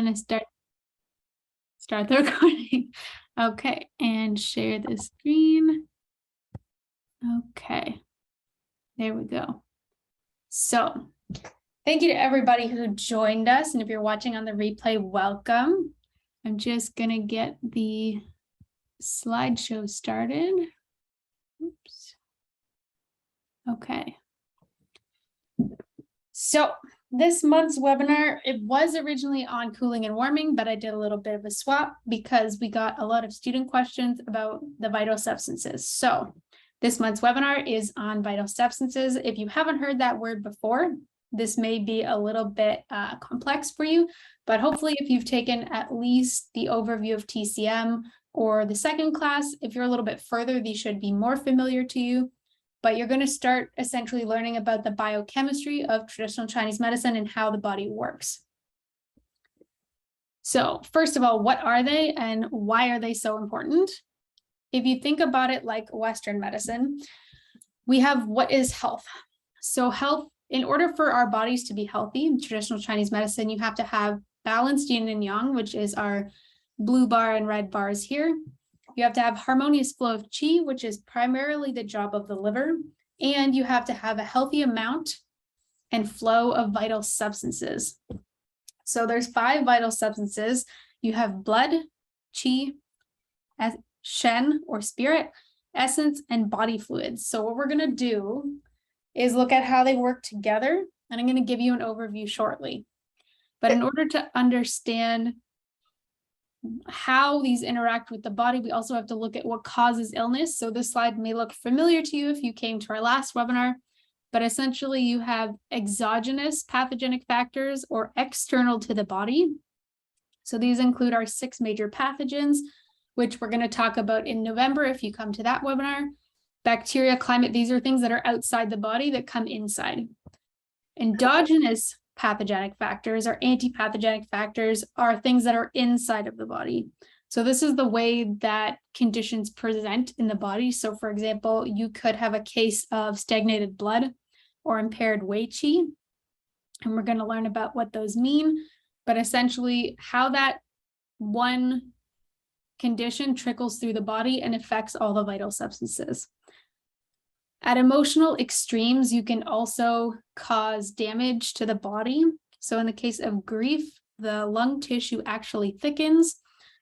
gonna start the recording. Okay, and share the screen. Okay, there we go. So thank you to everybody who joined us, and if you're watching on the replay, welcome. I'm just gonna get the slideshow started. Oops. Okay. So this month's webinar, it was originally on cooling and warming, but I did a little bit of a swap because we got a lot of student questions about the vital substances. So this month's webinar is on vital substances. If you haven't heard that word before, this may be a little bit complex for you, but hopefully if you've taken at least the overview of TCM or the second class, if you're a little bit further, these should be more familiar to you. But you're going to start essentially learning about the biochemistry of traditional Chinese medicine and how the body works. So first of all, what are they and why are they so important? If you think about it like Western medicine, we have what is health. So health, in order for our bodies to be healthy, in traditional Chinese medicine, you have to have balanced yin and yang, which is our blue bar and red bars here. You have to have harmonious flow of qi, which is primarily the job of the liver, and you have to have a healthy amount and flow of vital substances. So there's 5 vital substances. You have blood, qi, shen or spirit, essence, and body fluids. So what we're going to do is look at how they work together, and I'm going to give you an overview shortly. But in order to understand how these interact with the body, we also have to look at what causes illness. So this slide may look familiar to you if you came to our last webinar, but essentially you have exogenous pathogenic factors or external to the body. So these include our 6 major pathogens, which we're going to talk about in November if you come to that webinar. Bacteria, climate, these are things that are outside the body that come inside. Endogenous pathogenic factors or anti-pathogenic factors are things that are inside of the body. So this is the way that conditions present in the body. So for example, you could have a case of stagnated blood or impaired wei qi, and we're going to learn about what those mean, but essentially how that one condition trickles through the body and affects all the vital substances. At emotional extremes, you can also cause damage to the body. So in the case of grief, the lung tissue actually thickens.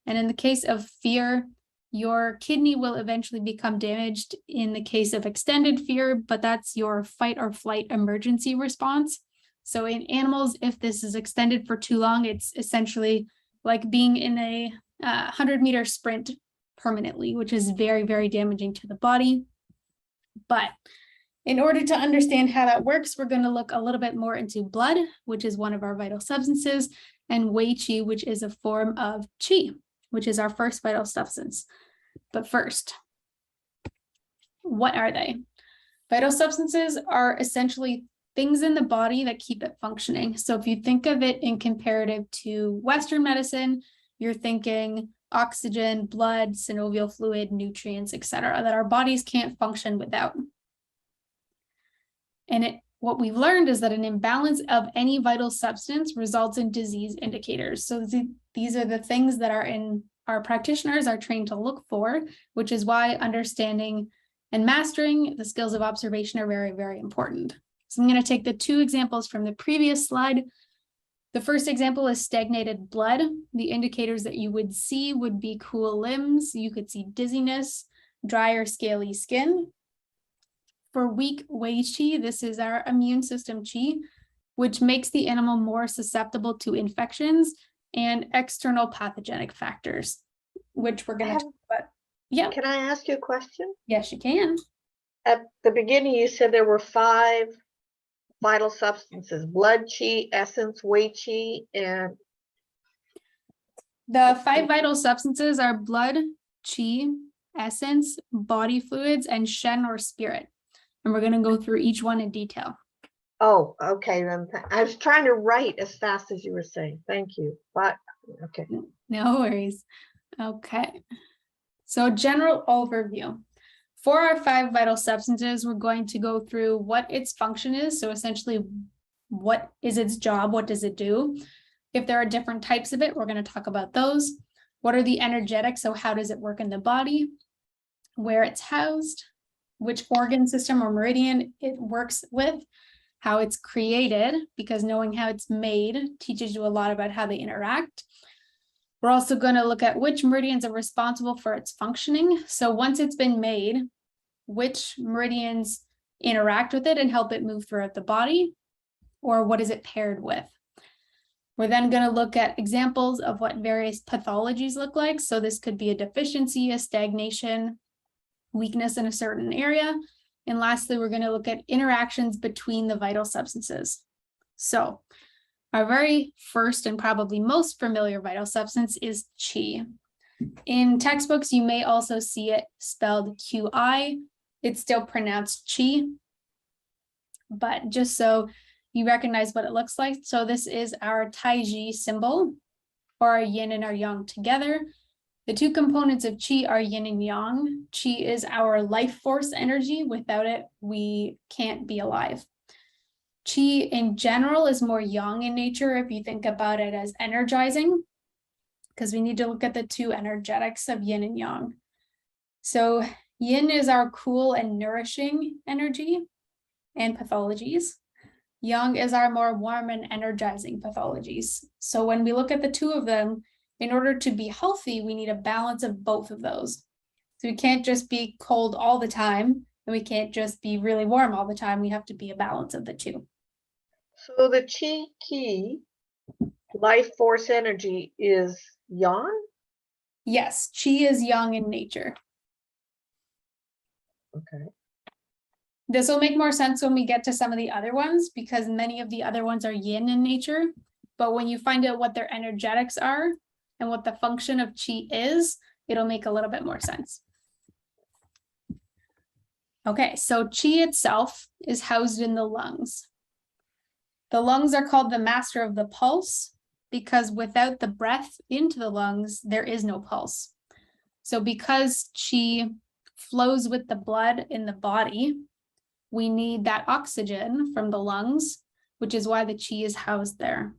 And in the case of fear, your kidney will eventually become damaged in the case of extended fear, but that's your fight or flight emergency response. So in animals, if this is extended for too long, it's essentially like being in a 100-meter sprint permanently, which is very, very damaging to the body. But in order to understand how that works, we're going to look a little bit more into blood, which is one of our vital substances, and wei qi, which is a form of qi, which is our first vital substance. But first, what are they? Vital substances are essentially things in the body that keep it functioning. So if you think of it in comparative to Western medicine, you're thinking oxygen, blood, synovial fluid, nutrients, etc., that our bodies can't function without. And what we've learned is that an imbalance of any vital substance results in disease indicators. So these are the things that our practitioners are trained to look for, which is why understanding and mastering the skills of observation are very, very important. So I'm going to take the 2 examples from the previous slide. The first example is stagnated blood. The indicators that you would see would be cool limbs. You could see dizziness, dry or scaly skin. For weak wei qi, this is our immune system qi, which makes the animal more susceptible to infections and external pathogenic factors, which we're going to talk about. Yeah. Can I ask you a question? Yes, you can. At the beginning, you said there were 5 vital substances: blood qi, essence, wei qi, and the 5 vital substances are blood, qi, essence, body fluids, and shen or spirit. And we're going to go through each one in detail. Oh, okay. Then I was trying to write as fast as you were saying. Thank you. But okay. No worries. Okay. So general overview. For our 5 vital substances, we're going to go through what its function is. So essentially, what is its job? What does it do? If there are different types of it, we're going to talk about those. What are the energetics? So how does it work in the body? Where it's housed, which organ system or meridian it works with, how it's created, because knowing how it's made teaches you a lot about how they interact. We're also going to look at which meridians are responsible for its functioning. So once it's been made, which meridians interact with it and help it move throughout the body, or what is it paired with? We're then going to look at examples of what various pathologies look like. So this could be a deficiency, a stagnation, weakness in a certain area. And lastly, we're going to look at interactions between the vital substances. So our very first and probably most familiar vital substance is qi. In textbooks, you may also see it spelled QI. It's still pronounced qi, but just so you recognize what it looks like. So this is our Taiji symbol, or our yin and our yang together. The two components of qi are yin and yang. Qi is our life force energy. Without it, we can't be alive. Qi in general is more yang in nature if you think about it as energizing, because we need to look at the two energetics of yin and yang. So yin is our cool and nourishing energy and pathologies. Yang is our more warm and energizing pathologies. So when we look at the two of them, in order to be healthy, we need a balance of both of those. So we can't just be cold all the time, and we can't just be really warm all the time. We have to be a balance of the two. So the qi ki, life force energy, is yang? Yes, qi is yang in nature. Okay. This will make more sense when we get to some of the other ones, because many of the other ones are yin in nature. But when you find out what their energetics are and what the function of qi is, it'll make a little bit more sense. Okay, so qi itself is housed in the lungs. The lungs are called the master of the pulse because without the breath into the lungs, there is no pulse. So because qi flows with the blood in the body, we need that oxygen from the lungs, which is why the qi is housed there.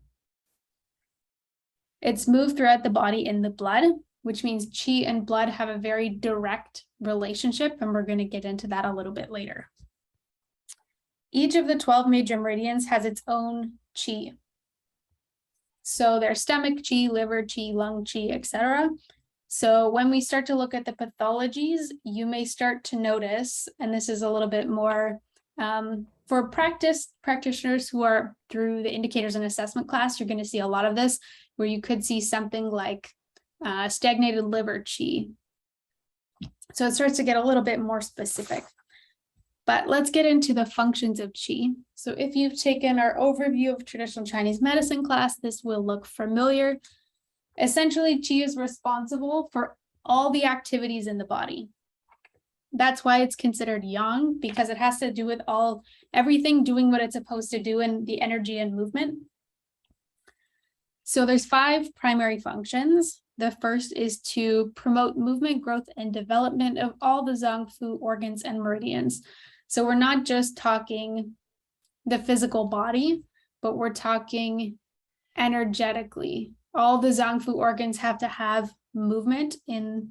It's moved throughout the body in the blood, which means qi and blood have a very direct relationship, and we're going to get into that a little bit later. Each of the 12 major meridians has its own qi. So there's stomach qi, liver qi, lung qi, etc. So when we start to look at the pathologies, you may start to notice, and this is a little bit more for practitioners who are through the indicators and assessment class, you're going to see a lot of this, where you could see something like stagnated liver qi. So it starts to get a little bit more specific. But let's get into the functions of qi. So if you've taken our overview of traditional Chinese medicine class, this will look familiar. Essentially, qi is responsible for all the activities in the body. That's why it's considered yang, because it has to do with everything doing what it's supposed to do in the energy and movement. So there's 5 primary functions. The first is to promote movement, growth, and development of all the zang fu organs and meridians. So we're not just talking the physical body, but we're talking energetically. All the zang fu organs have to have movement in,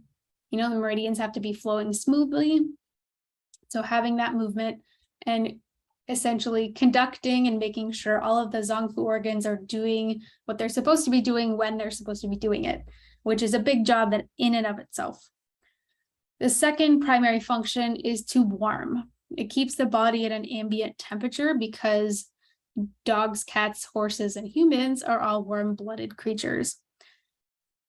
the meridians have to be flowing smoothly. So having that movement and essentially conducting and making sure all of the zang fu organs are doing what they're supposed to be doing when they're supposed to be doing it, which is a big job that in and of itself. The second primary function is to warm. It keeps the body at an ambient temperature because dogs, cats, horses, and humans are all warm-blooded creatures.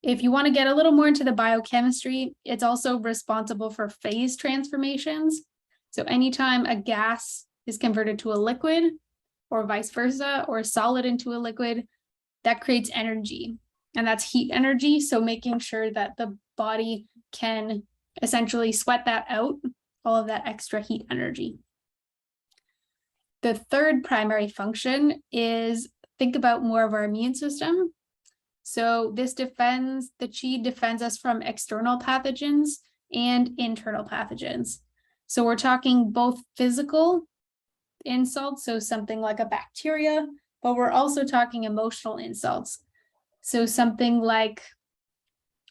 If you want to get a little more into the biochemistry, it's also responsible for phase transformations. So anytime a gas is converted to a liquid, or vice versa, or a solid into a liquid, that creates energy, and that's heat energy. So making sure that the body can essentially sweat that out, all of that extra heat energy. The third primary function is think about more of our immune system. So the qi defends us from external pathogens and internal pathogens. So we're talking both physical insults, so something like a bacteria, but we're also talking emotional insults. So something like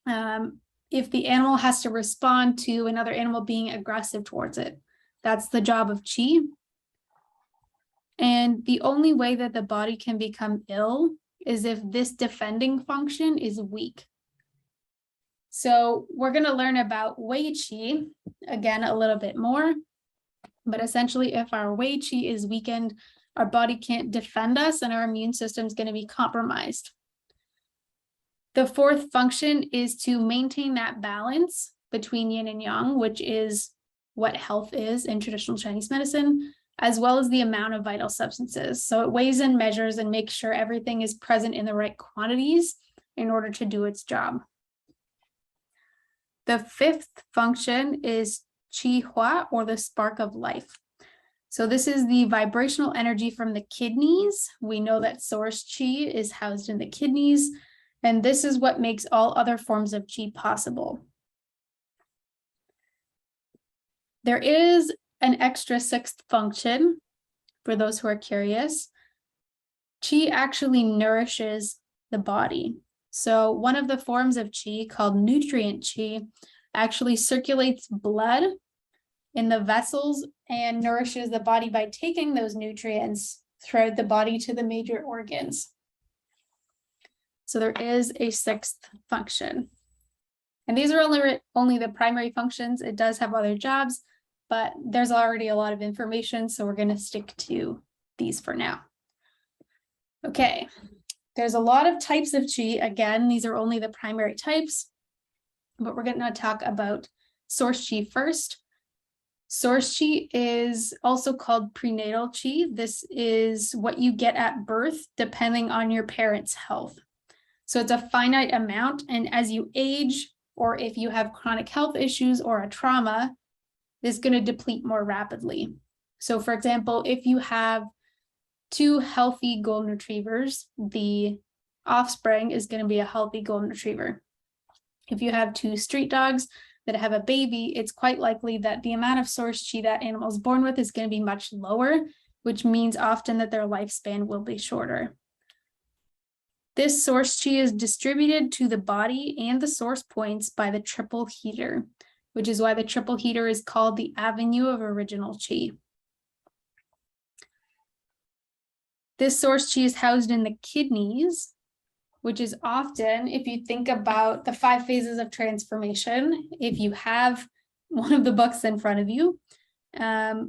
if the animal has to respond to another animal being aggressive towards it, that's the job of qi. And the only way that the body can become ill is if this defending function is weak. So we're going to learn about wei qi again a little bit more, but essentially if our wei qi is weakened, our body can't defend us and our immune system is going to be compromised. The fourth function is to maintain that balance between yin and yang, which is what health is in traditional Chinese medicine, as well as the amount of vital substances. So it weighs and measures and makes sure everything is present in the right quantities in order to do its job. The fifth function is qi hua, or the spark of life. So this is the vibrational energy from the kidneys. We know that source qi is housed in the kidneys, and this is what makes all other forms of qi possible. There is an extra sixth function for those who are curious. Qi actually nourishes the body. So one of the forms of qi, called nutrient qi, actually circulates blood in the vessels and nourishes the body by taking those nutrients throughout the body to the major organs. So there is a sixth function. And these are only the primary functions. It does have other jobs, but there's already a lot of information, so we're going to stick to these for now. Okay, there's a lot of types of qi. Again, these are only the primary types, but we're going to talk about source qi first. Source qi is also called prenatal qi. This is what you get at birth, depending on your parents' health. So it's a finite amount, and as you age, or if you have chronic health issues or a trauma, it's going to deplete more rapidly. So for example, if you have 2 healthy golden retrievers, the offspring is going to be a healthy golden retriever. If you have 2 street dogs that have a baby, it's quite likely that the amount of source qi that animal is born with is going to be much lower, which means often that their lifespan will be shorter. This source qi is distributed to the body and the source points by the triple heater, which is why the triple heater is called the avenue of original qi. This source qi is housed in the kidneys, which is often, if you think about the 5 phases of transformation, if you have one of the books in front of you,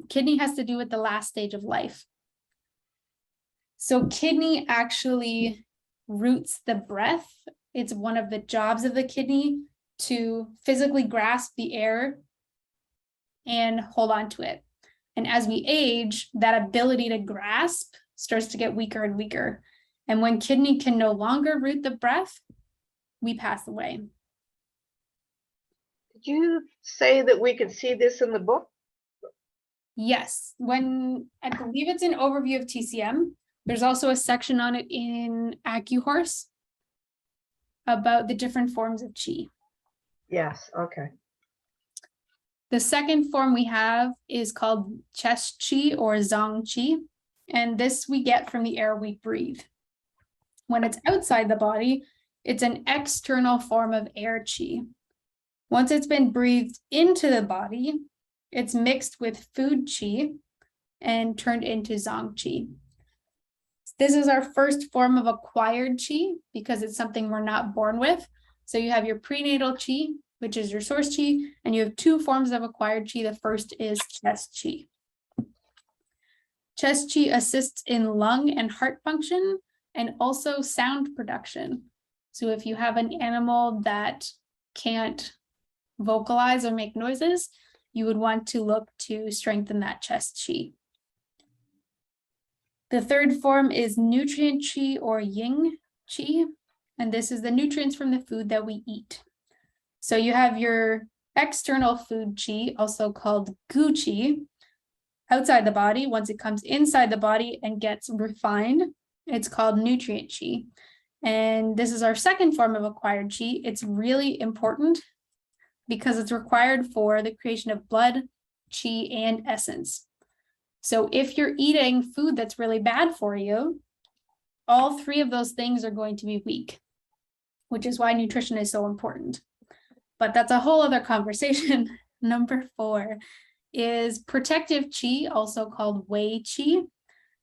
kidney has to do with the last stage of life. So kidney actually roots the breath. It's one of the jobs of the kidney to physically grasp the air and hold on to it. And as we age, that ability to grasp starts to get weaker and weaker. And when kidney can no longer root the breath, we pass away. Did you say that we could see this in the book? Yes, when I believe it's an overview of TCM, there's also a section on it in AccuHorse about the different forms of qi. Yes, okay. The second form we have is called chest qi or zong qi, and this we get from the air we breathe. When it's outside the body, it's an external form of air qi. Once it's been breathed into the body, it's mixed with food qi and turned into zong qi. This is our first form of acquired qi because it's something we're not born with. So you have your prenatal qi, which is your source qi, and you have 2 forms of acquired qi. The first is chest qi. Chest qi assists in lung and heart function and also sound production. So if you have an animal that can't vocalize or make noises, you would want to look to strengthen that chest qi. The third form is nutrient qi or yin qi, and this is the nutrients from the food that we eat. So you have your external food qi, also called gu qi, outside the body. Once it comes inside the body and gets refined, it's called nutrient qi. And this is our second form of acquired qi. It's really important because it's required for the creation of blood, qi, and essence. So if you're eating food that's really bad for you, all 3 of those things are going to be weak. which is why nutrition is so important. But that's a whole other conversation. Number 4 is protective qi, also called wei qi.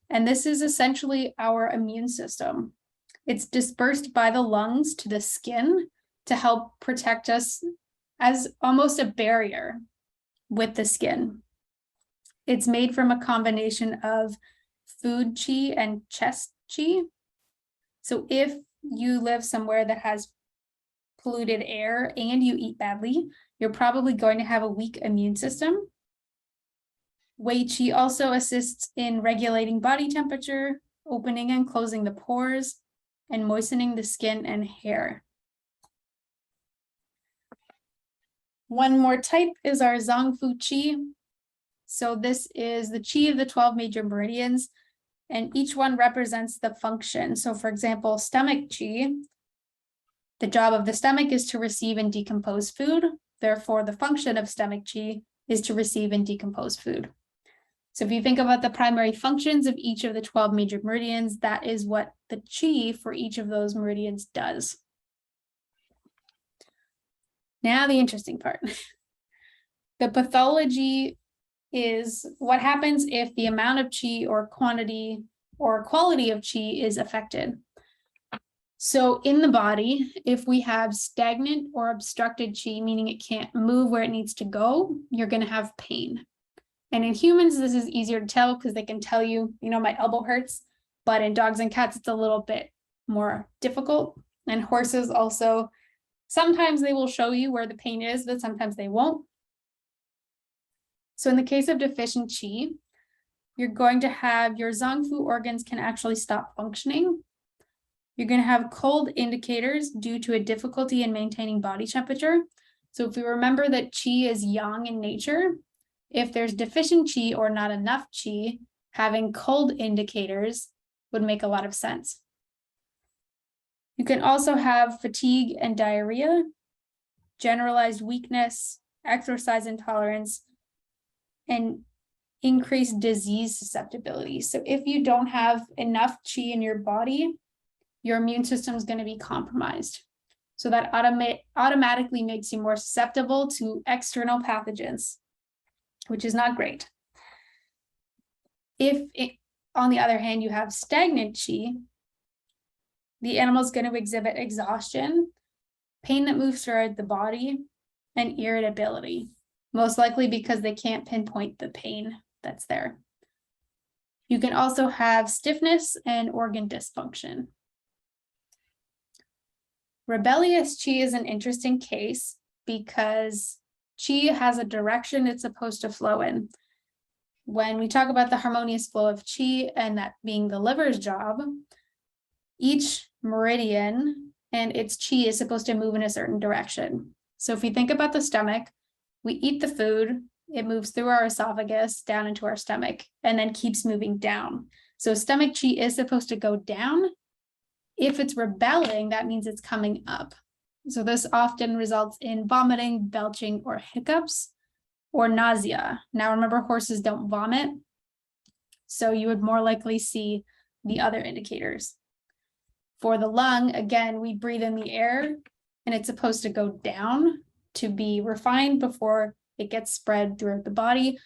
And this is essentially our immune system. It's dispersed by the lungs to the skin to help protect us as almost a barrier with the skin. It's made from a combination of food qi and chest qi. So if you live somewhere that has polluted air and you eat badly, you're probably going to have a weak immune system. Wei qi also assists in regulating body temperature, opening and closing the pores, and moistening the skin and hair. One more type is our zangfu qi. So this is the qi of the 12 major meridians, and each one represents the function. So for example, stomach qi, the job of the stomach is to receive and decompose food. Therefore, the function of stomach qi is to receive and decompose food. So if you think about the primary functions of each of the 12 major meridians, that is what the qi for each of those meridians does. Now the interesting part. The pathology is what happens if the amount of qi or quantity or quality of qi is affected. So in the body, if we have stagnant or obstructed qi, meaning it can't move where it needs to go, you're going to have pain. And in humans, this is easier to tell because they can tell you, my elbow hurts. But in dogs and cats, it's a little bit more difficult. And horses also, sometimes they will show you where the pain is, but sometimes they won't. So in the case of deficient qi, you're going to have your zangfu organs can actually stop functioning. You're going to have cold indicators due to a difficulty in maintaining body temperature. So if we remember that qi is yang in nature, if there's deficient qi or not enough qi, having cold indicators would make a lot of sense. You can also have fatigue and diarrhea, generalized weakness, exercise intolerance, and increased disease susceptibility. So if you don't have enough qi in your body, your immune system is going to be compromised. So that automatically makes you more susceptible to external pathogens, which is not great. If, on the other hand, you have stagnant qi, the animal is going to exhibit exhaustion, pain that moves throughout the body, and irritability, most likely because they can't pinpoint the pain that's there. You can also have stiffness and organ dysfunction. Rebellious qi is an interesting case because qi has a direction it's supposed to flow in. When we talk about the harmonious flow of qi and that being the liver's job, each meridian and its qi is supposed to move in a certain direction. So if we think about the stomach, we eat the food, it moves through our esophagus down into our stomach and then keeps moving down. So stomach qi is supposed to go down. If it's rebelling, that means it's coming up. So this often results in vomiting, belching, or hiccups, or nausea. Now remember, horses don't vomit, so you would more likely see the other indicators. For the lung, again, we breathe in the air, and it's supposed to go down to be refined before it gets spread throughout the body.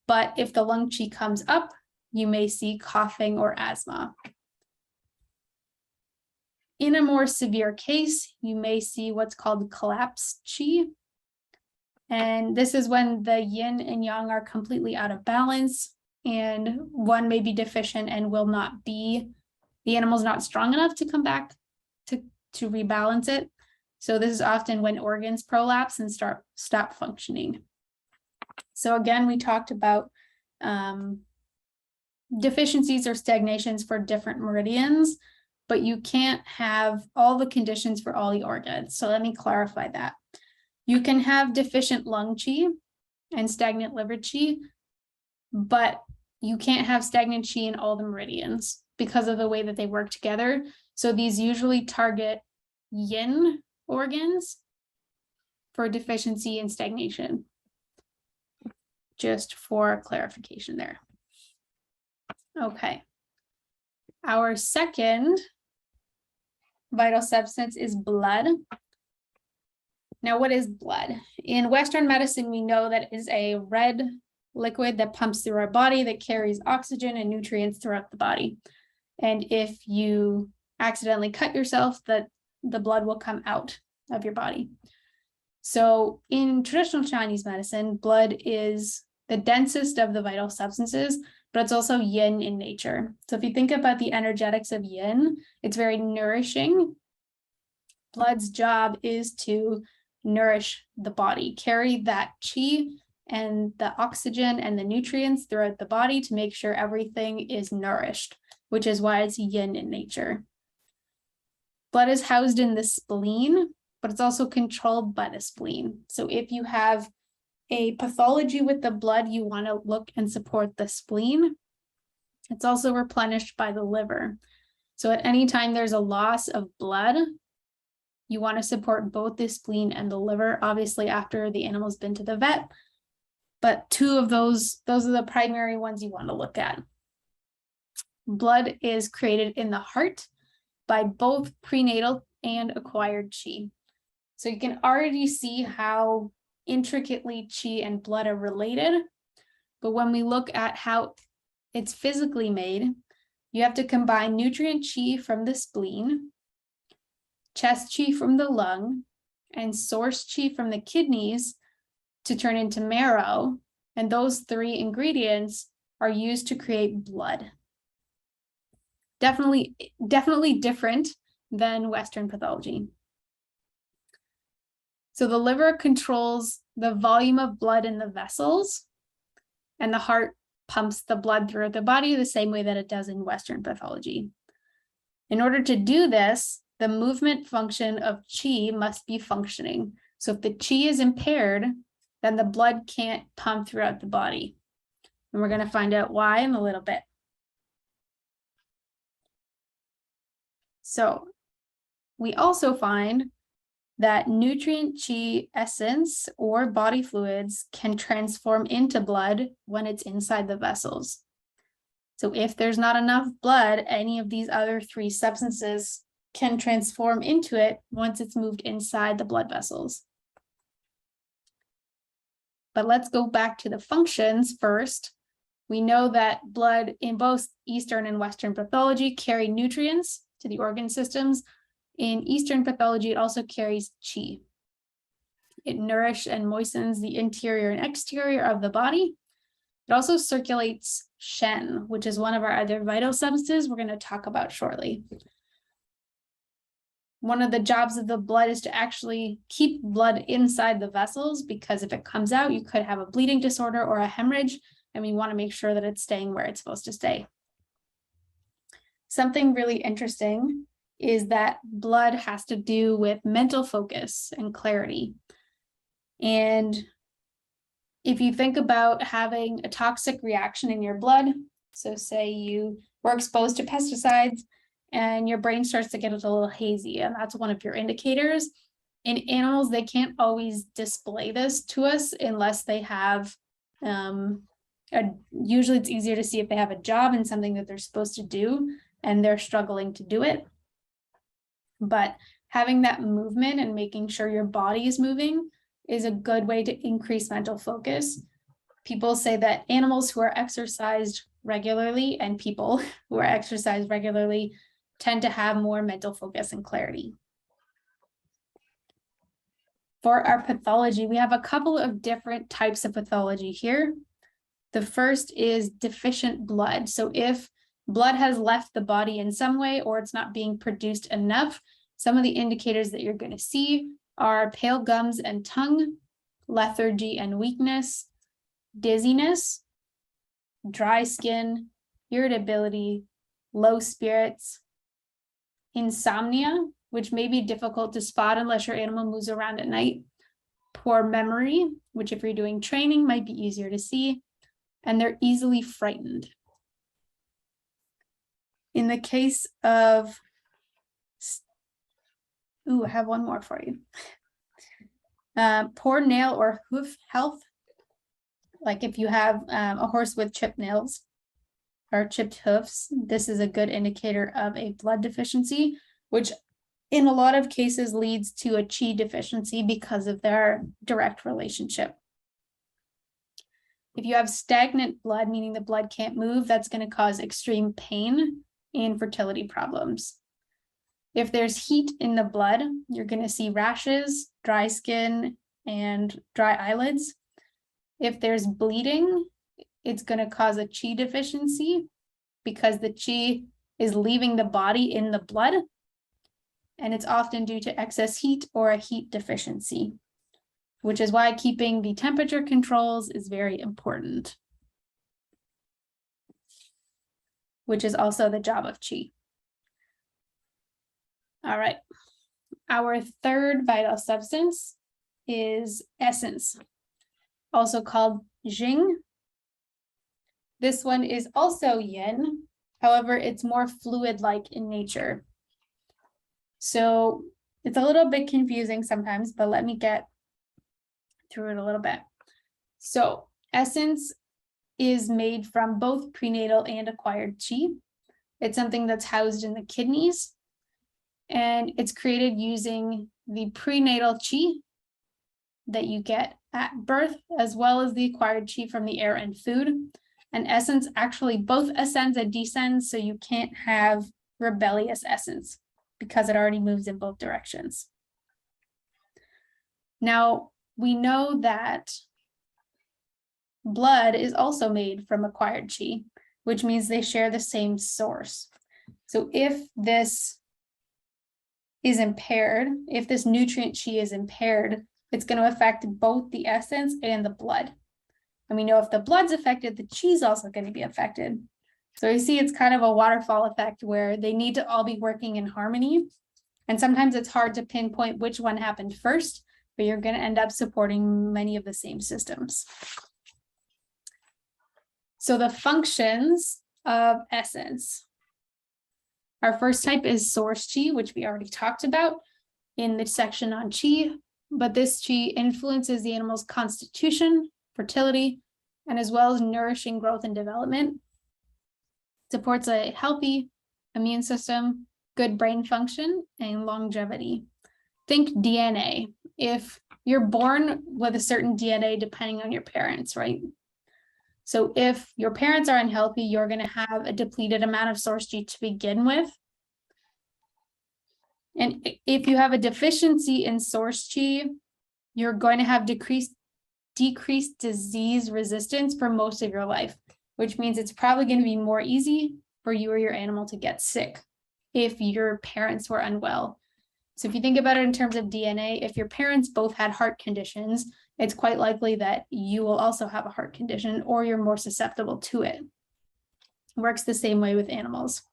But if the lung qi comes up, you may see coughing or asthma. In a more severe case, you may see what's called collapsed qi. And this is when the yin and yang are completely out of balance, and one may be deficient and will not be, the animal's not strong enough to come back to rebalance it. So this is often when organs prolapse and stop functioning. So again, we talked about deficiencies or stagnations for different meridians, but you can't have all the conditions for all the organs. So let me clarify that. You can have deficient lung qi and stagnant liver qi, but you can't have stagnant qi in all the meridians because of the way that they work together. So these usually target yin organs for deficiency and stagnation. Just for clarification there. Okay. Our second vital substance is blood. Now, what is blood? In Western medicine, we know that it is a red liquid that pumps through our body that carries oxygen and nutrients throughout the body. And if you accidentally cut yourself, the blood will come out of your body. So in traditional Chinese medicine, blood is the densest of the vital substances, but it's also yin in nature. So if you think about the energetics of yin, it's very nourishing. Blood's job is to nourish the body, carry that qi and the oxygen and the nutrients throughout the body to make sure everything is nourished, which is why it's yin in nature. Blood is housed in the spleen, but it's also controlled by the spleen. So if you have a pathology with the blood, you want to look and support the spleen. It's also replenished by the liver. So at any time there's a loss of blood, you want to support both the spleen and the liver, obviously after the animal's been to the vet. But two of those are the primary ones you want to look at. Blood is created in the heart by both prenatal and acquired qi. So you can already see how intricately qi and blood are related. But when we look at how it's physically made, you have to combine nutrient qi from the spleen, chest qi from the lung, and source qi from the kidneys to turn into marrow. And those three ingredients are used to create blood. Definitely different than Western pathology. So the liver controls the volume of blood in the vessels, and the heart pumps the blood throughout the body the same way that it does in Western pathology. In order to do this, the movement function of qi must be functioning. So if the qi is impaired, then the blood can't pump throughout the body. And we're going to find out why in a little bit. So we also find that nutrient qi essence or body fluids can transform into blood when it's inside the vessels. So if there's not enough blood, any of these other three substances can transform into it once it's moved inside the blood vessels. But let's go back to the functions first. We know that blood in both Eastern and Western pathology carry nutrients to the organ systems. In Eastern pathology, it also carries qi. It nourishes and moistens the interior and exterior of the body. It also circulates shen, which is one of our other vital substances we're going to talk about shortly. One of the jobs of the blood is to actually keep blood inside the vessels, because if it comes out, you could have a bleeding disorder or a hemorrhage, and we want to make sure that it's staying where it's supposed to stay. Something really interesting is that blood has to do with mental focus and clarity. And if you think about having a toxic reaction in your blood, so say you were exposed to pesticides and your brain starts to get a little hazy, and that's one of your indicators. In animals, they can't always display this to us unless they have, usually it's easier to see if they have a job and something that they're supposed to do and they're struggling to do it. But having that movement and making sure your body is moving is a good way to increase mental focus. People say that animals who are exercised regularly and people who are exercised regularly tend to have more mental focus and clarity. For our pathology, we have a couple of different types of pathology here. The first is deficient blood. So if blood has left the body in some way or it's not being produced enough, some of the indicators that you're going to see are pale gums and tongue, lethargy and weakness, dizziness, dry skin, irritability, low spirits, insomnia, which may be difficult to spot unless your animal moves around at night, poor memory, which if you're doing training might be easier to see, and they're easily frightened. In the case of, I have one more for you. Poor nail or hoof health, like if you have a horse with chipped nails or chipped hoofs, this is a good indicator of a blood deficiency, which in a lot of cases leads to a qi deficiency because of their direct relationship. If you have stagnant blood, meaning the blood can't move, that's going to cause extreme pain and fertility problems. If there's heat in the blood, you're going to see rashes, dry skin, and dry eyelids. If there's bleeding, it's going to cause a qi deficiency because the qi is leaving the body in the blood, and it's often due to excess heat or a heat deficiency, which is why keeping the temperature controls is very important, which is also the job of qi. All right, our third vital substance is essence, also called jing. This one is also yin, however, it's more fluid-like in nature. So it's a little bit confusing sometimes, but let me get through it a little bit. So essence is made from both prenatal and acquired qi. It's something that's housed in the kidneys, and it's created using the prenatal qi that you get at birth, as well as the acquired qi from the air and food. And essence actually both ascends and descends, so you can't have rebellious essence because it already moves in both directions. Now, we know that blood is also made from acquired qi, which means they share the same source. So if this is impaired, if this nutrient qi is impaired, it's going to affect both the essence and the blood. And we know if the blood's affected, the qi is also going to be affected. So you see it's kind of a waterfall effect where they need to all be working in harmony. And sometimes it's hard to pinpoint which one happened first, but you're going to end up supporting many of the same systems. So the functions of essence. Our first type is source qi, which we already talked about in the section on qi, but this qi influences the animal's constitution, fertility, and as well as nourishing growth and development. Supports a healthy immune system, good brain function, and longevity. Think DNA. If you're born with a certain DNA depending on your parents, right? So if your parents are unhealthy, you're going to have a depleted amount of source qi to begin with. And if you have a deficiency in source qi, you're going to have decreased disease resistance for most of your life, which means it's probably going to be more easy for you or your animal to get sick if your parents were unwell. So if you think about it in terms of DNA, if your parents both had heart conditions, it's quite likely that you will also have a heart condition or you're more susceptible to it. It works the same way with animals.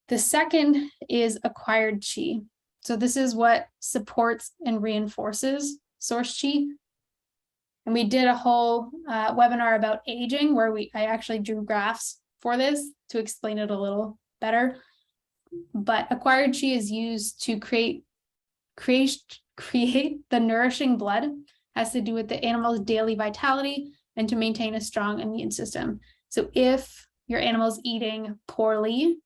The second is acquired qi. So this is what supports and reinforces source qi. And we did a whole webinar about aging where I actually drew graphs for this to explain it a little better. But acquired qi is used to create the nourishing blood, has to do with the animal's daily vitality and to maintain a strong immune system. So if your animal's eating poorly,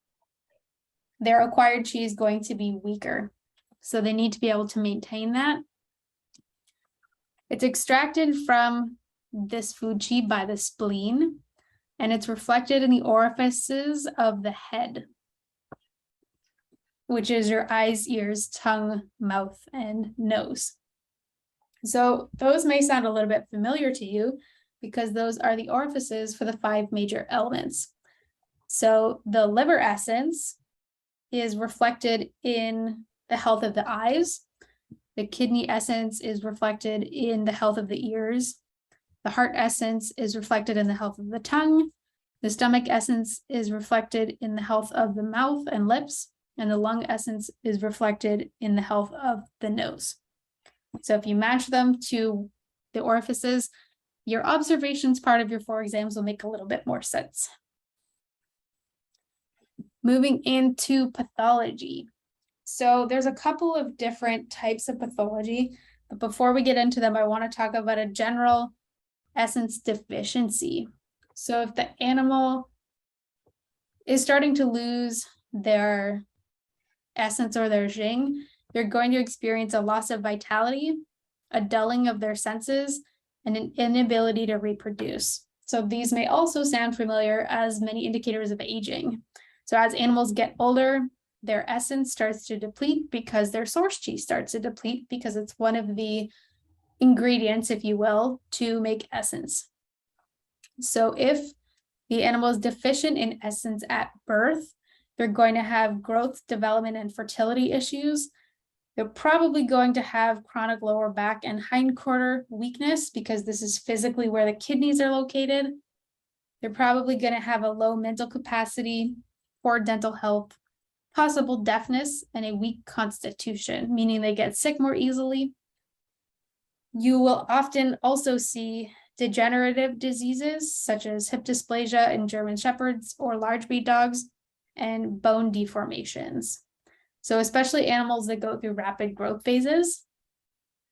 their acquired qi is going to be weaker. So they need to be able to maintain that. It's extracted from this food qi by the spleen, and it's reflected in the orifices of the head, which is your eyes, ears, tongue, mouth, and nose. So those may sound a little bit familiar to you because those are the orifices for the 5 major elements. So the liver essence is reflected in the health of the eyes. The kidney essence is reflected in the health of the ears. The heart essence is reflected in the health of the tongue. The stomach essence is reflected in the health of the mouth and lips. And the lung essence is reflected in the health of the nose. So if you match them to the orifices, your observations part of your 4 exams will make a little bit more sense. Moving into pathology. So there's a couple of different types of pathology, but before we get into them, I want to talk about a general essence deficiency. So if the animal is starting to lose their essence or their Jing, they're going to experience a loss of vitality, a dulling of their senses, and an inability to reproduce. So these may also sound familiar as many indicators of aging. So as animals get older, their essence starts to deplete because their source chi starts to deplete because it's one of the ingredients, if you will, to make essence. So if the animal is deficient in essence at birth, they're going to have growth, development, and fertility issues. They're probably going to have chronic lower back and hindquarter weakness because this is physically where the kidneys are located. They're probably going to have a low mental capacity, poor dental health, possible deafness, and a weak constitution, meaning they get sick more easily. You will often also see degenerative diseases such as hip dysplasia in German Shepherds or large breed dogs, and bone deformations. So especially animals that go through rapid growth phases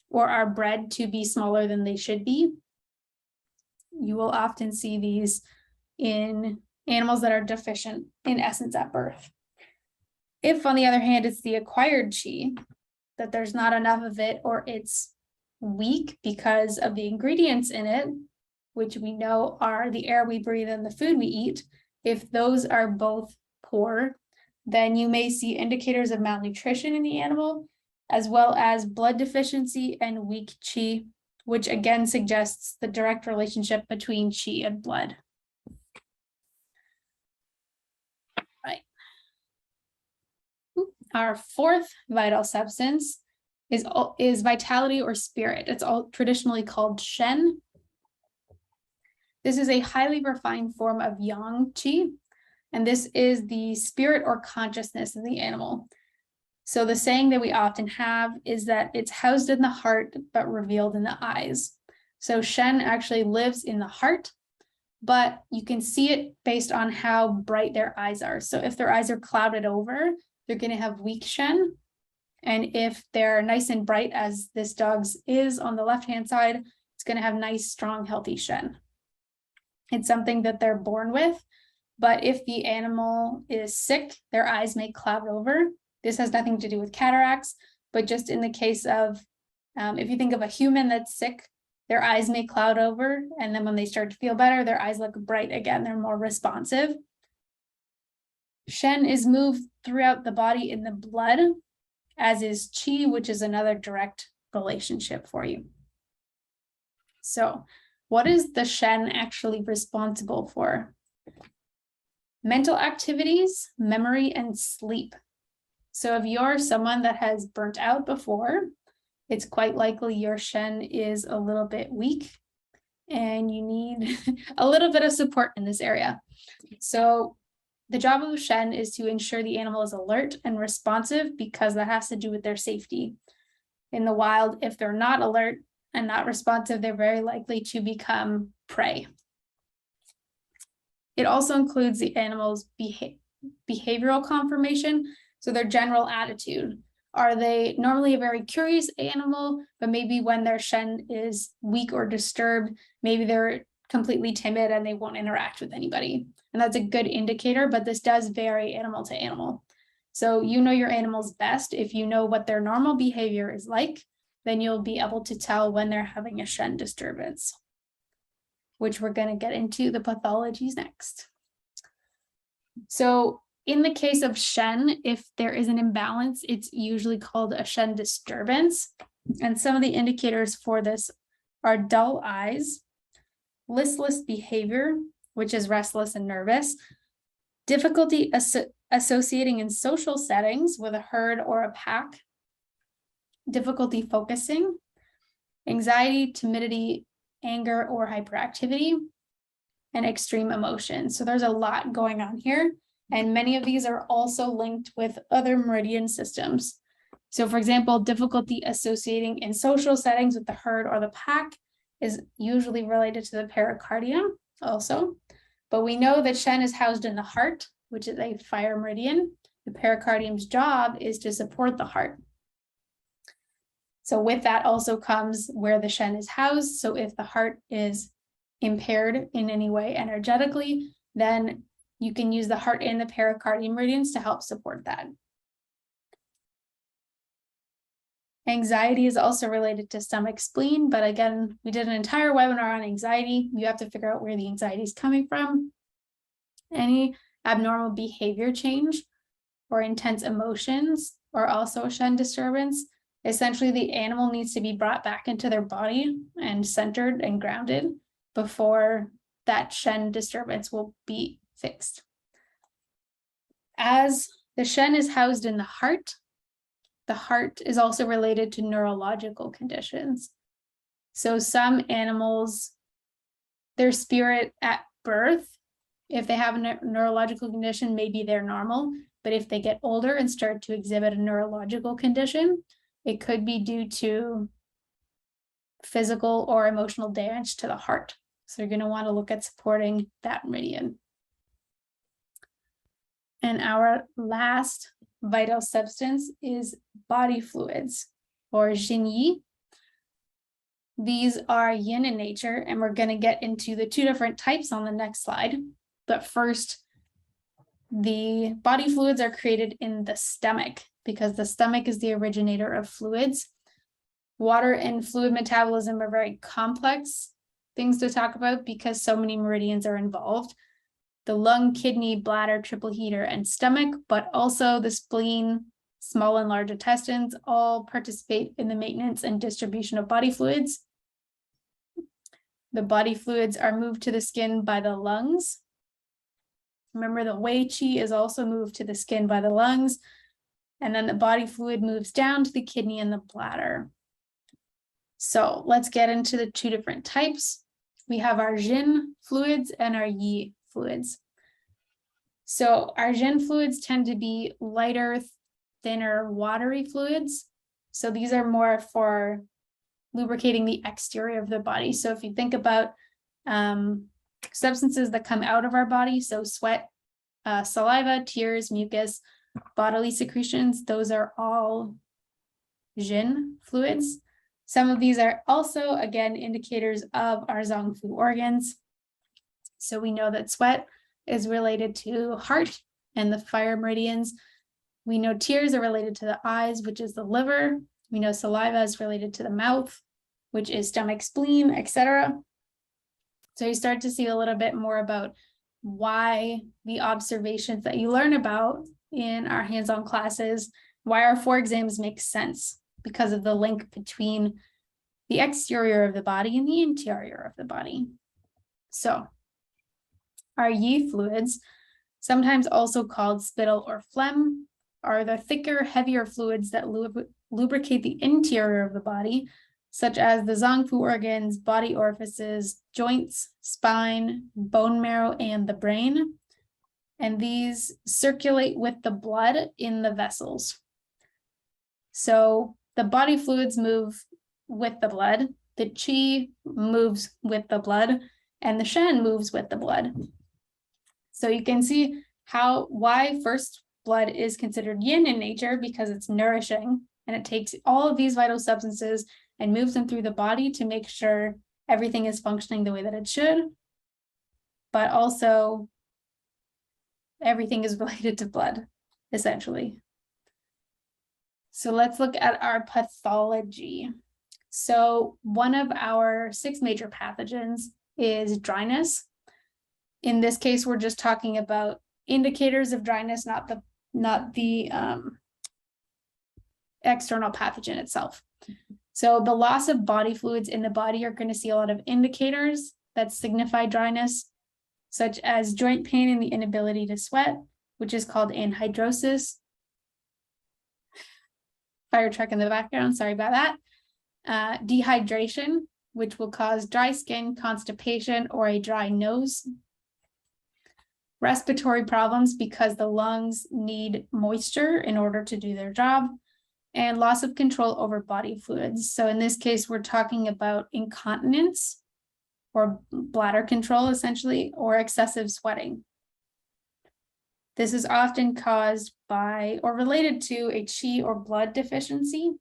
or are bred to be smaller than they should be, you will often see these in animals that are deficient in essence at birth. If, on the other hand, it's the acquired chi, that there's not enough of it or it's weak because of the ingredients in it, which we know are the air we breathe and the food we eat, if those are both poor, then you may see indicators of malnutrition in the animal, as well as blood deficiency and weak chi, which again suggests the direct relationship between chi and blood. Right. Our fourth vital substance is vitality or spirit. It's all traditionally called Shen. This is a highly refined form of yang qi, and this is the spirit or consciousness of the animal. So the saying that we often have is that it's housed in the heart, but revealed in the eyes. So Shen actually lives in the heart, but you can see it based on how bright their eyes are. So if their eyes are clouded over, they're going to have weak Shen. And if they're nice and bright, as this dog's is on the left-hand side, it's going to have nice, strong, healthy Shen. It's something that they're born with, but if the animal is sick, their eyes may cloud over. This has nothing to do with cataracts, but just in the case of, if you think of a human that's sick, their eyes may cloud over, and then when they start to feel better, their eyes look bright again. They're more responsive. Shen is moved throughout the body in the blood, as is qi, which is another direct relationship for you. So what is the Shen actually responsible for? Mental activities, memory, and sleep. So if you're someone that has burnt out before, it's quite likely your Shen is a little bit weak and you need a little bit of support in this area. So the job of Shen is to ensure the animal is alert and responsive because that has to do with their safety. In the wild, if they're not alert and not responsive, they're very likely to become prey. It also includes the animal's behavioral conformation, so their general attitude. Are they normally a very curious animal, but maybe when their Shen is weak or disturbed, maybe they're completely timid and they won't interact with anybody. And that's a good indicator, but this does vary animal to animal. So you know your animals best. If you know what their normal behavior is like, then you'll be able to tell when they're having a Shen disturbance, which we're going to get into the pathologies next. So in the case of Shen, if there is an imbalance, it's usually called a Shen disturbance. And some of the indicators for this are dull eyes, listless behavior, which is restless and nervous, difficulty associating in social settings with a herd or a pack, difficulty focusing, anxiety, timidity, anger, or hyperactivity, and extreme emotion. So there's a lot going on here. And many of these are also linked with other meridian systems. So for example, difficulty associating in social settings with the herd or the pack is usually related to the pericardium also. But we know that Shen is housed in the heart, which is a fire meridian. The pericardium's job is to support the heart. So with that also comes where the Shen is housed. So if the heart is impaired in any way energetically, then you can use the heart and the pericardium meridians to help support that. Anxiety is also related to stomach spleen, but again, we did an entire webinar on anxiety. You have to figure out where the anxiety is coming from. Any abnormal behavior change or intense emotions are also a Shen disturbance. Essentially, the animal needs to be brought back into their body and centered and grounded before that Shen disturbance will be fixed. As the Shen is housed in the heart is also related to neurological conditions. So some animals, their spirit at birth, if they have a neurological condition, maybe they're normal, but if they get older and start to exhibit a neurological condition, it could be due to physical or emotional damage to the heart. So you're going to want to look at supporting that meridian. And our last vital substance is body fluids, or Jinyi. These are yin in nature, and we're going to get into the two different types on the next slide. But first, the body fluids are created in the stomach because the stomach is the originator of fluids. Water and fluid metabolism are very complex things to talk about because so many meridians are involved. The lung, kidney, bladder, triple heater, and stomach, but also the spleen, small and large intestines, all participate in the maintenance and distribution of body fluids. The body fluids are moved to the skin by the lungs. Remember, the Wei Qi is also moved to the skin by the lungs, and then the body fluid moves down to the kidney and the bladder. So let's get into the two different types. We have our Jin fluids and our Yi fluids. So our Jin fluids tend to be lighter, thinner, watery fluids. So these are more for lubricating the exterior of the body. So if you think about substances that come out of our body, so sweat, saliva, tears, mucus, bodily secretions, those are all Jin fluids. Some of these are also, again, indicators of our Zongfu organs. So we know that sweat is related to heart and the fire meridians. We know tears are related to the eyes, which is the liver. We know saliva is related to the mouth, which is stomach, spleen, etc. So you start to see a little bit more about why the observations that you learn about in our hands-on classes, why our 4 exams make sense because of the link between the exterior of the body and the interior of the body. So our Yi fluids, sometimes also called spittle or phlegm, are the thicker, heavier fluids that lubricate the interior of the body, such as the Zongfu organs, body orifices, joints, spine, bone marrow, and the brain. And these circulate with the blood in the vessels. So the body fluids move with the blood, the Qi moves with the blood, and the Shen moves with the blood. So you can see why first blood is considered yin in nature, because it's nourishing and it takes all of these vital substances and moves them through the body to make sure everything is functioning the way that it should. But also everything is related to blood, essentially. So let's look at our pathology. So one of our 6 major pathogens is dryness. In this case, we're just talking about indicators of dryness, not the external pathogen itself. So the loss of body fluids in the body, are going to see a lot of indicators that signify dryness, such as joint pain and the inability to sweat, which is called anhidrosis. Fire truck in the background, sorry about that. Dehydration, which will cause dry skin, constipation, or a dry nose. Respiratory problems because the lungs need moisture in order to do their job. And loss of control over body fluids. So in this case, we're talking about incontinence or bladder control, essentially, or excessive sweating. This is often caused by or related to a Qi or blood deficiency,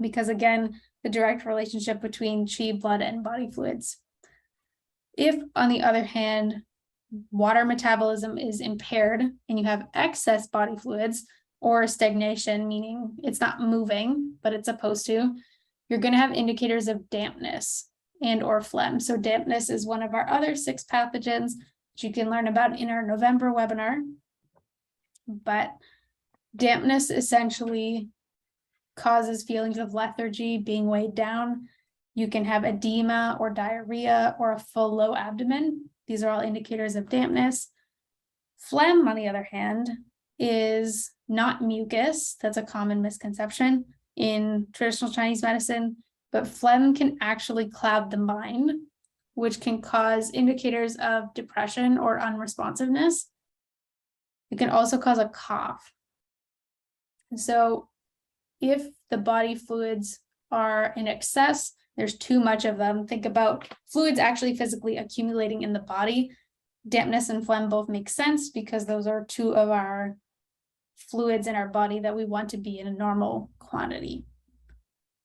because again, the direct relationship between Qi, blood, and body fluids. If, on the other hand, water metabolism is impaired and you have excess body fluids, or stagnation, meaning it's not moving, but it's supposed to, you're going to have indicators of dampness and or phlegm. So dampness is one of our other 6 pathogens that you can learn about in our November webinar. But dampness essentially causes feelings of lethargy, being weighed down. You can have edema or diarrhea or a full low abdomen. These are all indicators of dampness. Phlegm, on the other hand, is not mucus. That's a common misconception in traditional Chinese medicine, but phlegm can actually cloud the mind, which can cause indicators of depression or unresponsiveness. It can also cause a cough. So if the body fluids are in excess, there's too much of them. Think about fluids actually physically accumulating in the body. Dampness and phlegm both make sense because those are 2 of our fluids in our body that we want to be in a normal quantity.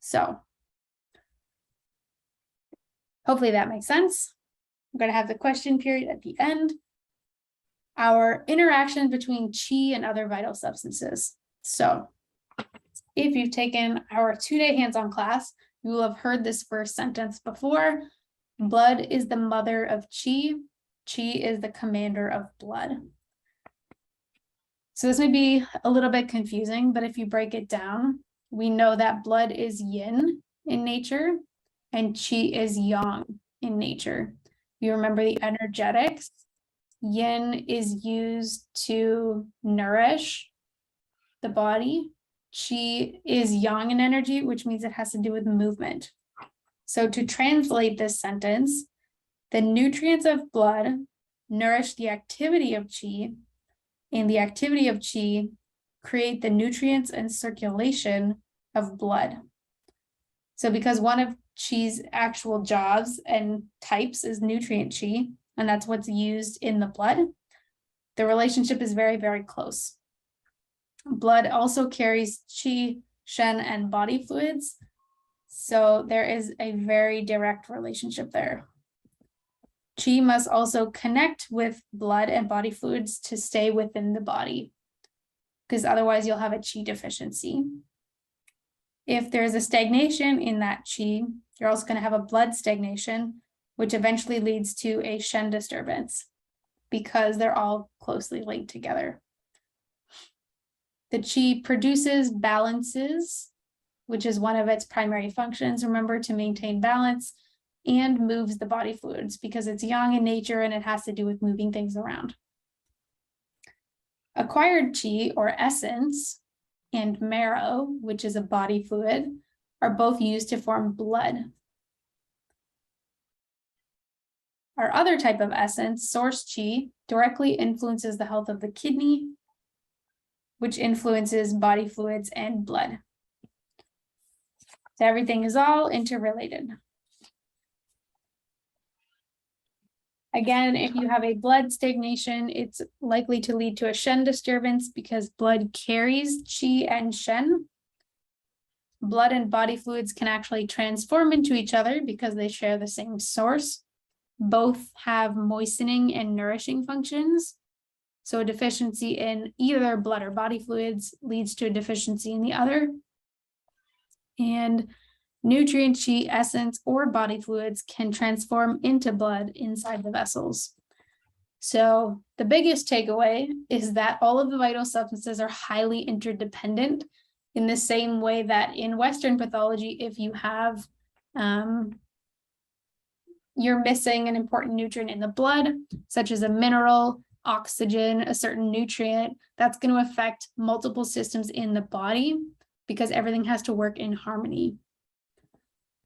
So hopefully that makes sense. I'm going to have the question period at the end. Our interaction between qi and other vital substances. So if you've taken our 2-day hands-on class, you will have heard this first sentence before. Blood is the mother of qi. Qi is the commander of blood. So this may be a little bit confusing, but if you break it down, we know that blood is yin in nature and qi is yang in nature. You remember the energetics. Yin is used to nourish the body. Qi is yang in energy, which means it has to do with movement. So to translate this sentence, the nutrients of blood nourish the activity of qi, and the activity of qi create the nutrients and circulation of blood. So because one of qi's actual jobs and types is nutrient qi, and that's what's used in the blood, the relationship is very, very close. Blood also carries qi, shen, and body fluids. So there is a very direct relationship there. Qi must also connect with blood and body fluids to stay within the body, because otherwise you'll have a qi deficiency. If there's a stagnation in that qi, you're also going to have a blood stagnation, which eventually leads to a shen disturbance because they're all closely linked together. The qi produces balances, which is one of its primary functions, remember, to maintain balance, and moves the body fluids because it's yang in nature and it has to do with moving things around. Acquired qi, or essence, and marrow, which is a body fluid, are both used to form blood. Our other type of essence, source qi, directly influences the health of the kidney, which influences body fluids and blood. So everything is all interrelated. Again, if you have a blood stagnation, it's likely to lead to a shen disturbance because blood carries qi and shen. Blood and body fluids can actually transform into each other because they share the same source. Both have moistening and nourishing functions. So a deficiency in either blood or body fluids leads to a deficiency in the other. And nutrient qi, essence, or body fluids can transform into blood inside the vessels. So the biggest takeaway is that all of the vital substances are highly interdependent, in the same way that in Western pathology, if you have, you're missing an important nutrient in the blood, such as a mineral, oxygen, a certain nutrient, that's going to affect multiple systems in the body because everything has to work in harmony.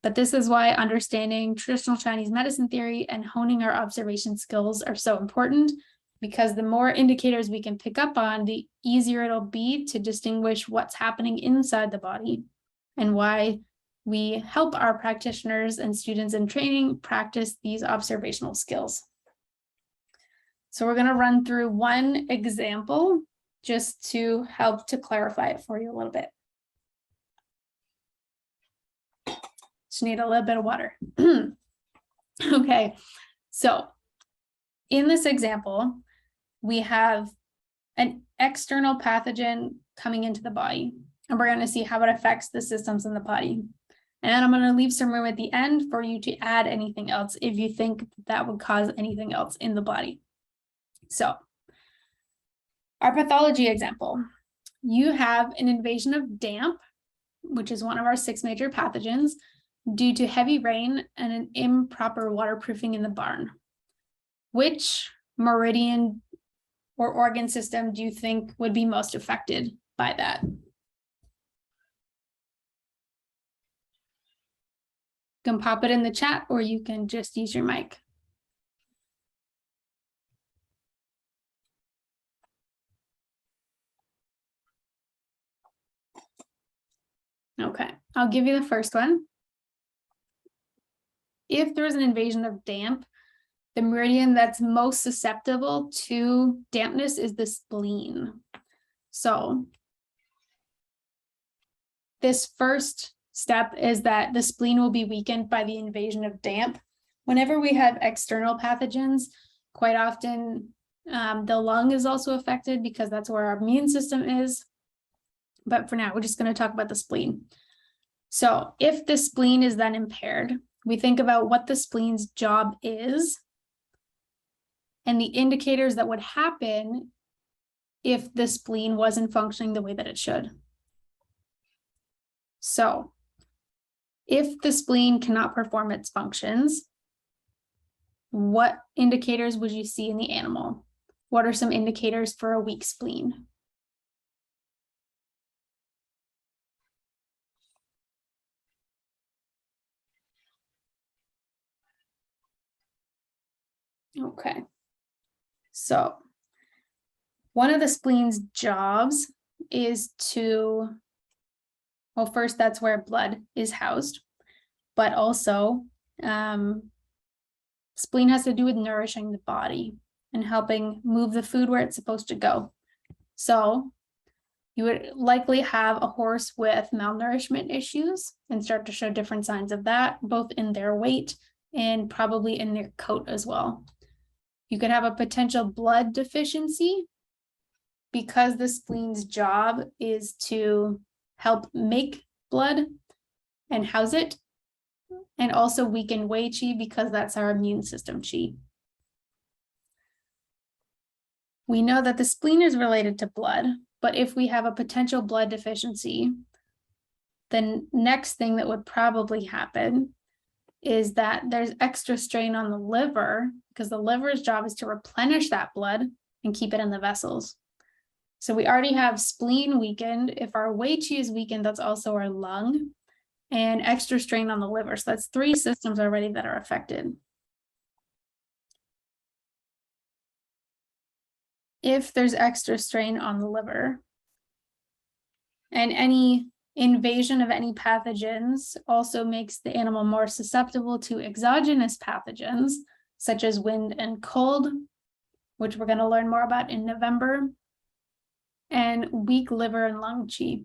But this is why understanding traditional Chinese medicine theory and honing our observation skills are so important, because the more indicators we can pick up on, the easier it'll be to distinguish what's happening inside the body and why we help our practitioners and students in training practice these observational skills. So we're going to run through one example just to help to clarify it for you a little bit. Just need a little bit of water. Okay, so in this example, we have an external pathogen coming into the body, and we're going to see how it affects the systems in the body. And then I'm going to leave some room at the end for you to add anything else if you think that would cause anything else in the body. So, our pathology example, you have an invasion of damp, which is one of our 6 major pathogens, due to heavy rain and an improper waterproofing in the barn. Which meridian or organ system do you think would be most affected by that? You can pop it in the chat, or you can just use your mic. Okay, I'll give you the first one. If there's an invasion of damp, the meridian that's most susceptible to dampness is the spleen. So this first step is that the spleen will be weakened by the invasion of damp. Whenever we have external pathogens, quite often the lung is also affected because that's where our immune system is. But for now, we're just going to talk about the spleen. So if the spleen is then impaired, we think about what the spleen's job is and the indicators that would happen if the spleen wasn't functioning the way that it should. So if the spleen cannot perform its functions, what indicators would you see in the animal? What are some indicators for a weak spleen? Okay. So one of the spleen's jobs is to, well, first, that's where blood is housed, but also spleen has to do with nourishing the body and helping move the food where it's supposed to go. So you would likely have a horse with malnourishment issues and start to show different signs of that, both in their weight and probably in their coat as well. You could have a potential blood deficiency because the spleen's job is to help make blood and house it, and also weaken Wei Qi because that's our immune system Qi. We know that the spleen is related to blood, but if we have a potential blood deficiency, the next thing that would probably happen is that there's extra strain on the liver because the liver's job is to replenish that blood and keep it in the vessels. So we already have spleen weakened. If our Wei Qi is weakened, that's also our lung, and extra strain on the liver. So that's 3 systems already that are affected. If there's extra strain on the liver and any invasion of any pathogens also makes the animal more susceptible to exogenous pathogens, such as wind and cold, which we're going to learn more about in November, and weak liver and lung Qi.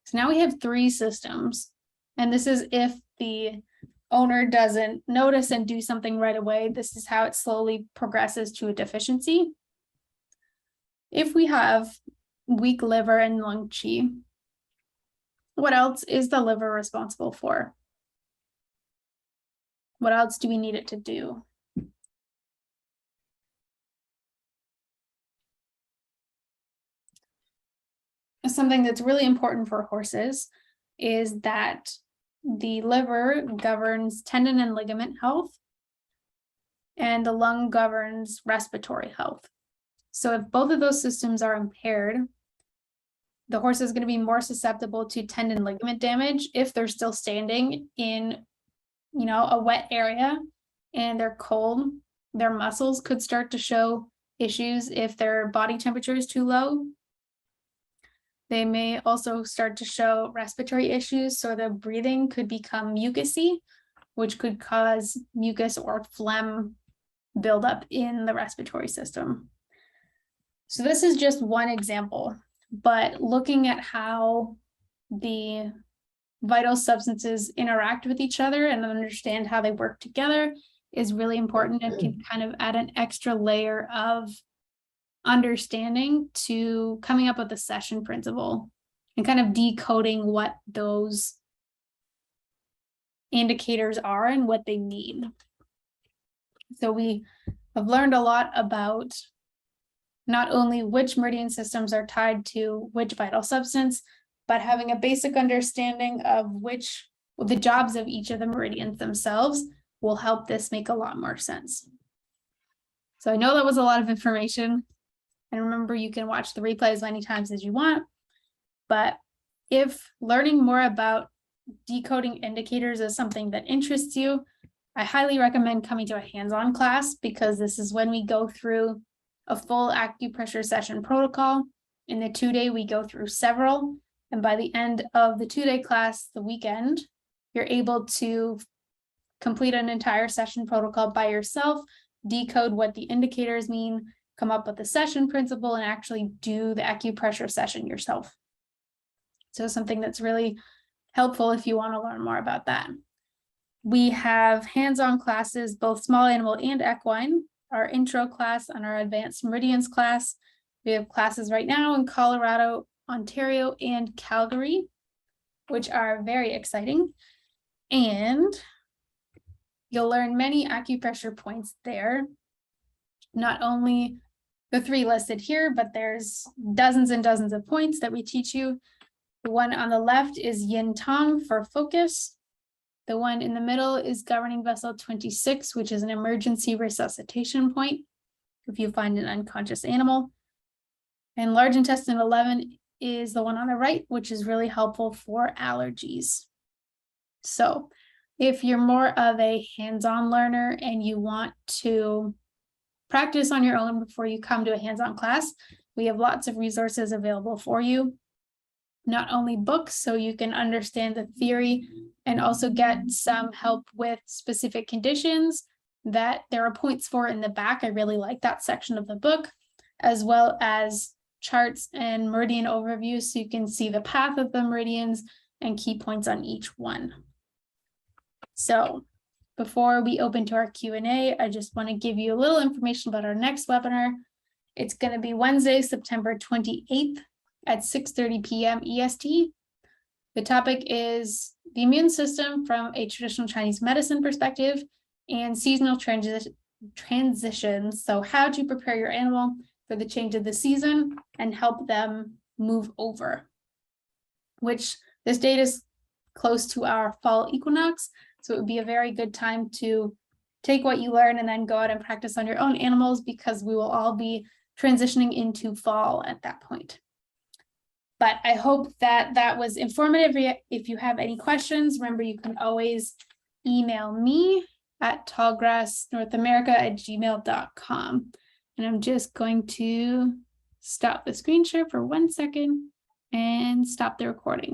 So now we have 3 systems, and this is if the owner doesn't notice and do something right away. This is how it slowly progresses to a deficiency. If we have weak liver and lung Qi, what else is the liver responsible for? What else do we need it to do? Something that's really important for horses is that the liver governs tendon and ligament health, and the lung governs respiratory health. So if both of those systems are impaired, the horse is going to be more susceptible to tendon ligament damage if they're still standing in, a wet area and they're cold. Their muscles could start to show issues if their body temperature is too low. They may also start to show respiratory issues, so their breathing could become mucousy, which could cause mucus or phlegm buildup in the respiratory system. So this is just one example, but looking at how the vital substances interact with each other and understand how they work together is really important and can kind of add an extra layer of understanding to coming up with a session principle and kind of decoding what those indicators are and what they mean. So we have learned a lot about not only which meridian systems are tied to which vital substance, but having a basic understanding of the jobs of each of the meridians themselves will help this make a lot more sense. So I know that was a lot of information. And remember, you can watch the replay as many times as you want. But if learning more about decoding indicators is something that interests you, I highly recommend coming to a hands-on class, because this is when we go through a full acupressure session protocol. In the 2-day, we go through several. And by the end of the 2-day class, the weekend, you're able to complete an entire session protocol by yourself, decode what the indicators mean, come up with a session principle, and actually do the acupressure session yourself. So something that's really helpful if you want to learn more about that. We have hands-on classes, both small animal and equine, our intro class and our advanced meridians class. We have classes right now in Colorado, Ontario, and Calgary, which are very exciting. And you'll learn many acupressure points there. Not only the 3 listed here, but there's dozens and dozens of points that we teach you. The one on the left is Yin Tong for focus. The one in the middle is governing vessel 26, which is an emergency resuscitation point if you find an unconscious animal. And large intestine 11 is the one on the right, which is really helpful for allergies. So if you're more of a hands-on learner and you want to practice on your own before you come to a hands-on class, we have lots of resources available for you. Not only books, so you can understand the theory and also get some help with specific conditions that there are points for in the back. I really like that section of the book, as well as charts and meridian overviews, so you can see the path of the meridians and key points on each one. So before we open to our Q&A, I just want to give you a little information about our next webinar. It's going to be Wednesday, September 28th at 6:30 p.m. EST. The topic is the immune system from a traditional Chinese medicine perspective and seasonal transitions. So how to prepare your animal for the change of the season and help them move over, which this date is close to our fall equinox. So it would be a very good time to take what you learn and then go out and practice on your own animals, because we will all be transitioning into fall at that point. But I hope that that was informative. If you have any questions, remember you can always email me at tallgrassnorthamerica@gmail.com. And I'm just going to stop the screen share for 1 second and stop the recording.